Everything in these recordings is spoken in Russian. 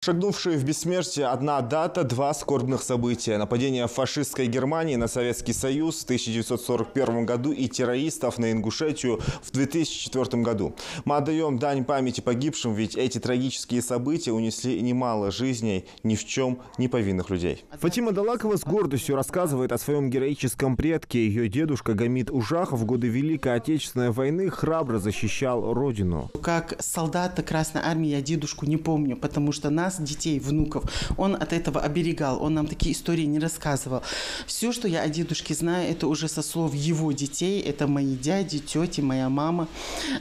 Шагнувшие в бессмертие одна дата, два скорбных события. Нападение фашистской Германии на Советский Союз в 1941 году и террористов на Ингушетию в 2004 году. Мы отдаем дань памяти погибшим, ведь эти трагические события унесли немало жизней ни в чем не повинных людей. Фатима Далакова с гордостью рассказывает о своем героическом предке. Ее дедушка Гамид Ужахов в годы Великой Отечественной войны храбро защищал родину. Как солдата Красной Армии я дедушку не помню, потому что нас, детей, внуков, он от этого оберегал. Он нам такие истории не рассказывал. Все, что я о дедушке знаю, это уже со слов его детей. Это мои дяди, тети, моя мама.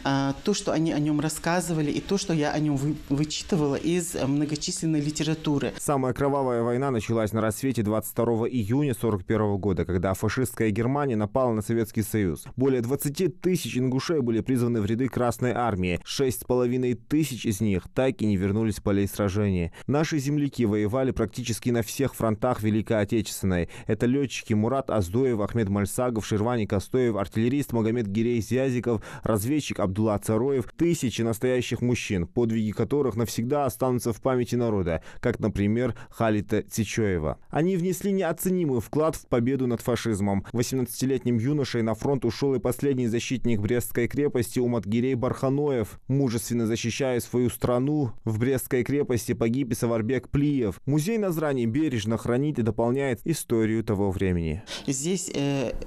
То, что они о нем рассказывали, и то, что я о нем вычитывала из многочисленной литературы. Самая кровавая война началась на рассвете 22 июня 1941 года, когда фашистская Германия напала на Советский Союз. Более 20 тысяч ингушей были призваны в ряды Красной Армии. 6,5 тысяч из них так и не вернулись с полей сражения. Наши земляки воевали практически на всех фронтах Великой Отечественной. Это летчики Мурат Аздоев, Ахмед Мальсагов, Ширвани Костоев, артиллерист Магомед Гирей Зязиков, разведчик Абдулла Цароев. Тысячи настоящих мужчин, подвиги которых навсегда останутся в памяти народа, как, например, Халита Цичоева. Они внесли неоценимый вклад в победу над фашизмом. 18-летним юношей на фронт ушел и последний защитник Брестской крепости Уматгирей Барханоев. Мужественно защищая свою страну, в Брестской крепости погиб и Саварбек Плиев. Музей Назрани бережно хранит и дополняет историю того времени. Здесь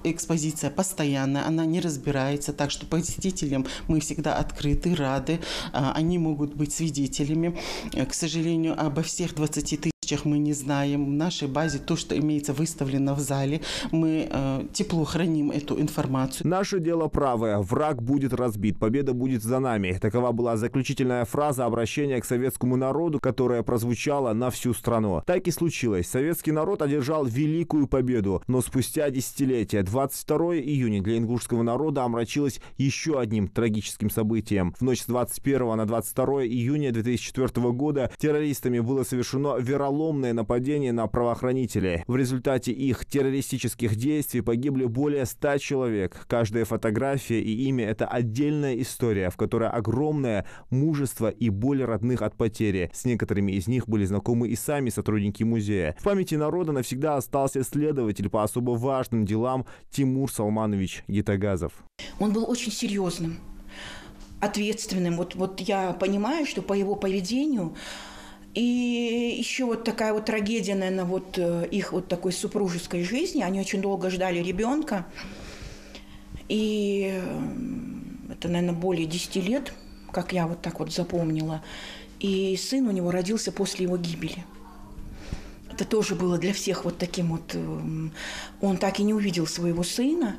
экспозиция постоянная, она не разбирается, так что посетителям мы всегда открыты, рады. Они могут быть свидетелями. К сожалению, обо всех 20 тысячах мы не знаем. В нашей базе то, что имеется выставлено в зале, мы тепло храним эту информацию. Наше дело правое. Враг будет разбит. Победа будет за нами. Такова была заключительная фраза обращения к советскому народу, которая прозвучала на всю страну. Так и случилось. Советский народ одержал великую победу. Но спустя десятилетия, 22 июня для ингушского народа омрачилось еще одним трагическим событием. В ночь с 21 на 22 июня 2004 года террористами было совершено вероломное нападение на правоохранителей. В результате их террористических действий погибли более 100 человек. Каждая фотография и имя – это отдельная история, в которой огромное мужество и боль родных от потери. С некоторыми из них были знакомы и сами сотрудники музея. В памяти народа навсегда остался следователь по особо важным делам Тимур Салманович Гитагазов. Он был очень серьезным, ответственным. Вот я понимаю, что по его поведению. И еще вот такая вот трагедия, наверное, вот их вот такой супружеской жизни. Они очень долго ждали ребенка. И это, наверное, более 10 лет, как я вот так вот запомнила. И сын у него родился после его гибели. Это тоже было для всех вот таким вот... Он так и не увидел своего сына.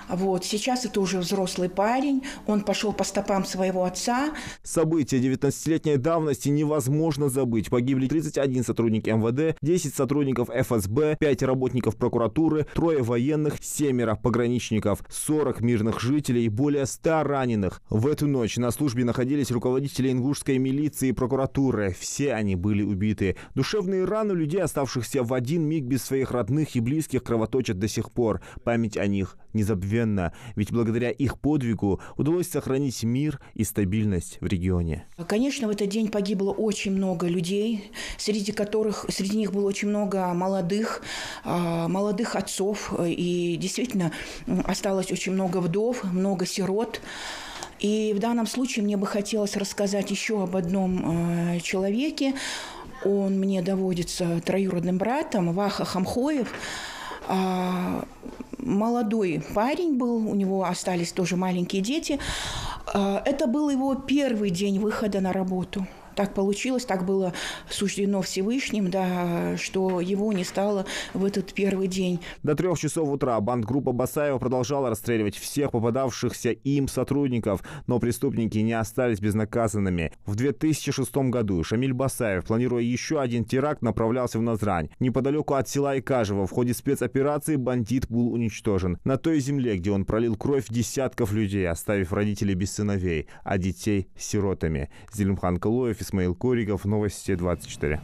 Вот. Сейчас это уже взрослый парень, он пошел по стопам своего отца. События 19-летней давности невозможно забыть. Погибли 31 сотрудник МВД, 10 сотрудников ФСБ, 5 работников прокуратуры, 3 военных, 7 пограничников, 40 мирных жителей и более 100 раненых. В эту ночь на службе находились руководители ингушской милиции и прокуратуры. Все они были убиты. Душевные раны людей, оставшихся в один миг без своих родных и близких, кровоточат до сих пор. Память о них незабвенна. Ведь благодаря их подвигу удалось сохранить мир и стабильность в регионе. Конечно, в этот день погибло очень много людей, среди них было очень много молодых отцов. И действительно осталось очень много вдов, много сирот. И в данном случае мне бы хотелось рассказать еще об одном человеке. Он мне доводится троюродным братом, Ваха Хамхоев. Молодой парень был, у него остались тоже маленькие дети. Это был его первый день выхода на работу. Так получилось, так было суждено Всевышним, да, что его не стало в этот первый день. До 3 часов утра бандгруппа Басаева продолжала расстреливать всех попадавшихся им сотрудников, но преступники не остались безнаказанными. В 2006 году Шамиль Басаев, планируя еще один теракт, направлялся в Назрань. Неподалеку от села Икажево в ходе спецоперации бандит был уничтожен. На той земле, где он пролил кровь десятков людей, оставив родителей без сыновей, а детей сиротами. Зелимхан Калоев, Исмаил Коригов, Новости 24.